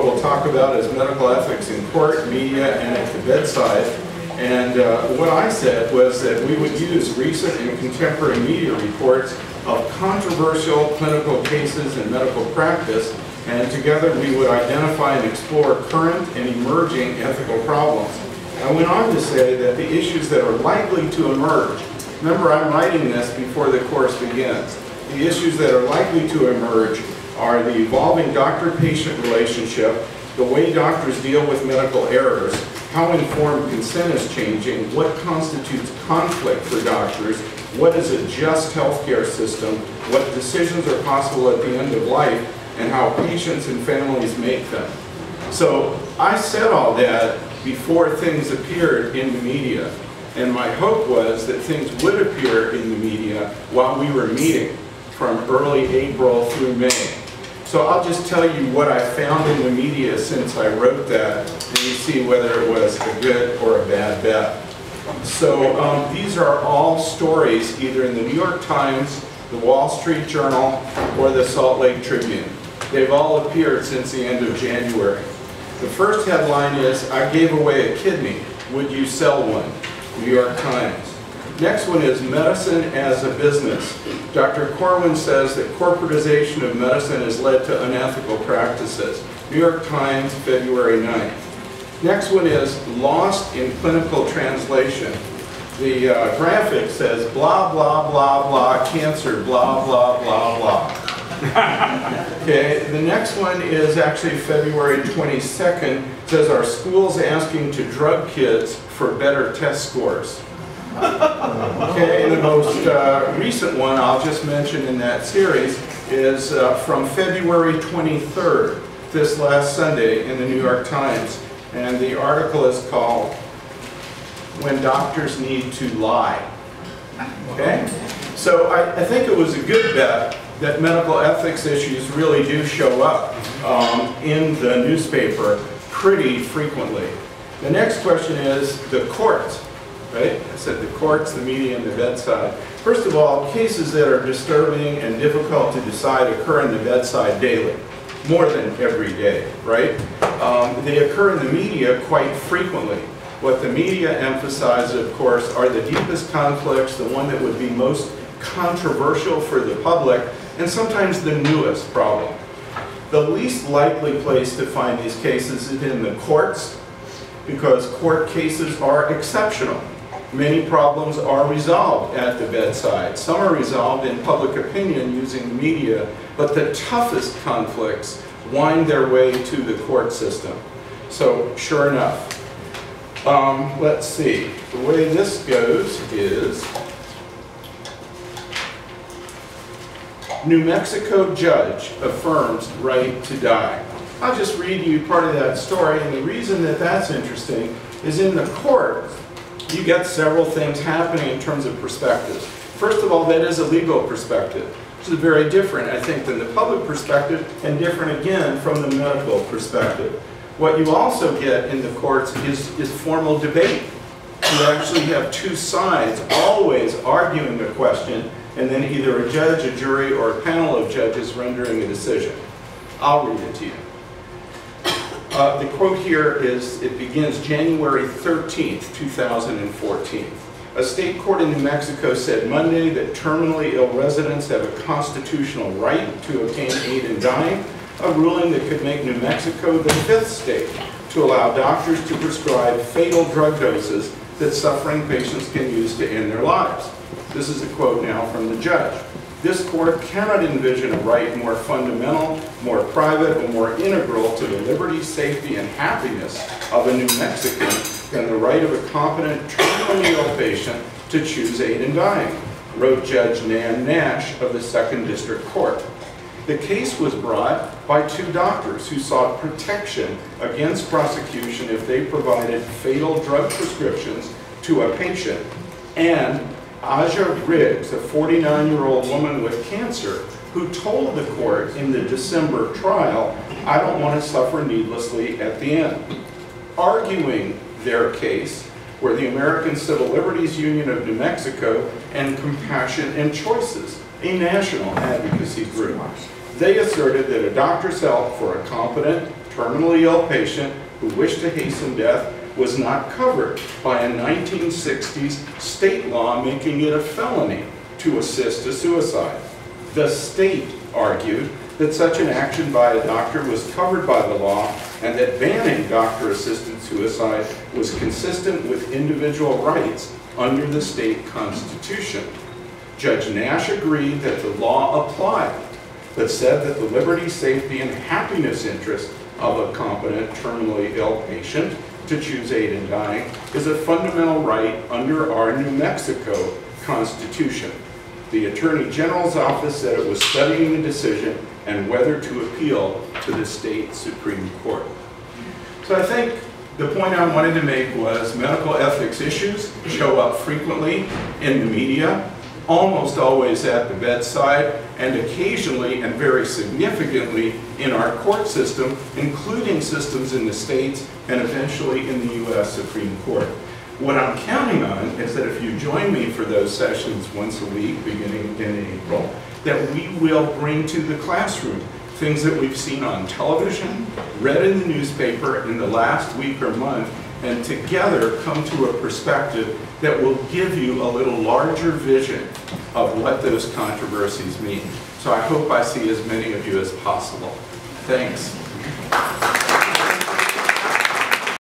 we'll talk about is medical ethics in court, media, and at the bedside. And what I said was that we would use recent and contemporary media reports of controversial clinical cases in medical practice, and together we would identify and explore current and emerging ethical problems. I went on to say that the issues that are likely to emerge, remember I'm writing this before the course begins, the issues that are likely to emerge are the evolving doctor-patient relationship, the way doctors deal with medical errors, how informed consent is changing, what constitutes conflict for doctors, what is a just healthcare system, what decisions are possible at the end of life, and how patients and families make them. So I said all that before things appeared in the media, and my hope was that things would appear in the media while we were meeting from early April through May. So I'll just tell you what I found in the media since I wrote that, and you see whether it was a good or a bad bet. So these are all stories either in the New York Times, the Wall Street Journal, or the Salt Lake Tribune. They've all appeared since the end of January. The first headline is, "I gave away a kidney. Would you sell one?" New York Times. Next one is medicine as a business. Dr. Corwin says that corporatization of medicine has led to unethical practices. New York Times, February 9th. Next one is lost in clinical translation. The graphic says blah, blah, blah, blah, cancer, blah, blah, blah, blah. Okay, the next one is actually February 22nd. It says, "Are schools asking to drug kids for better test scores?" Okay, and the most recent one I'll just mention in that series is from February 23rd, this last Sunday in the New York Times. And the article is called, "When Doctors Need to Lie." Okay? So I think it was a good bet that medical ethics issues really do show up in the newspaper pretty frequently. The next question is the courts. Right? I said the courts, the media, and the bedside. First of all, cases that are disturbing and difficult to decide occur in the bedside daily, more than every day, right? They occur in the media quite frequently. What the media emphasizes, of course, are the deepest conflicts, the one that would be most controversial for the public, and sometimes the newest problem. The least likely place to find these cases is in the courts, because court cases are exceptional. Many problems are resolved at the bedside. Some are resolved in public opinion using the media, but the toughest conflicts wind their way to the court system. So, sure enough. Let's see. The way this goes is New Mexico judge affirms right to die. I'll just read you part of that story, and the reason that that's interesting is in the court, you get several things happening in terms of perspectives. First of all, that is a legal perspective, which is very different, I think, than the public perspective, and different again from the medical perspective. What you also get in the courts is formal debate. You actually have two sides always arguing a question, and then either a judge, a jury, or a panel of judges rendering a decision. I'll read it to you. The quote here is, it begins January 13th, 2014. A state court in New Mexico said Monday that terminally ill residents have a constitutional right to obtain aid in dying, a ruling that could make New Mexico the 5th state to allow doctors to prescribe fatal drug doses that suffering patients can use to end their lives. This is a quote now from the judge. This court cannot envision a right more fundamental, more private, or more integral to the liberty, safety, and happiness of a New Mexican than the right of a competent, terminally ill patient to choose aid in dying, wrote Judge Nan Nash of the 2nd District Court. The case was brought by two doctors who sought protection against prosecution if they provided fatal drug prescriptions to a patient, and Aja Riggs, a 49-year-old woman with cancer, who told the court in the December trial, "I don't want to suffer needlessly at the end." Arguing their case were the American Civil Liberties Union of New Mexico and Compassion and Choices, a national advocacy group. They asserted that a doctor's help for a competent, terminally ill patient who wished to hasten death was not covered by a 1960s state law making it a felony to assist a suicide. The state argued that such an action by a doctor was covered by the law and that banning doctor-assisted suicide was consistent with individual rights under the state constitution. Judge Nash agreed that the law applied, but said that the liberty, safety, and happiness interest of a competent terminally ill patient to choose aid in dying is a fundamental right under our New Mexico Constitution. The Attorney General's office said it was studying the decision and whether to appeal to the state Supreme Court. So I think the point I wanted to make was medical ethics issues show up frequently in the media, almost always at the bedside, and occasionally and very significantly in our court system, including systems in the states and eventually in the U.S. Supreme Court. What I'm counting on is that if you join me for those sessions once a week, beginning in April, that we will bring to the classroom things that we've seen on television, read in the newspaper in the last week or month, and together come to a perspective that will give you a little larger vision of what those controversies mean. So I hope I see as many of you as possible. Thanks.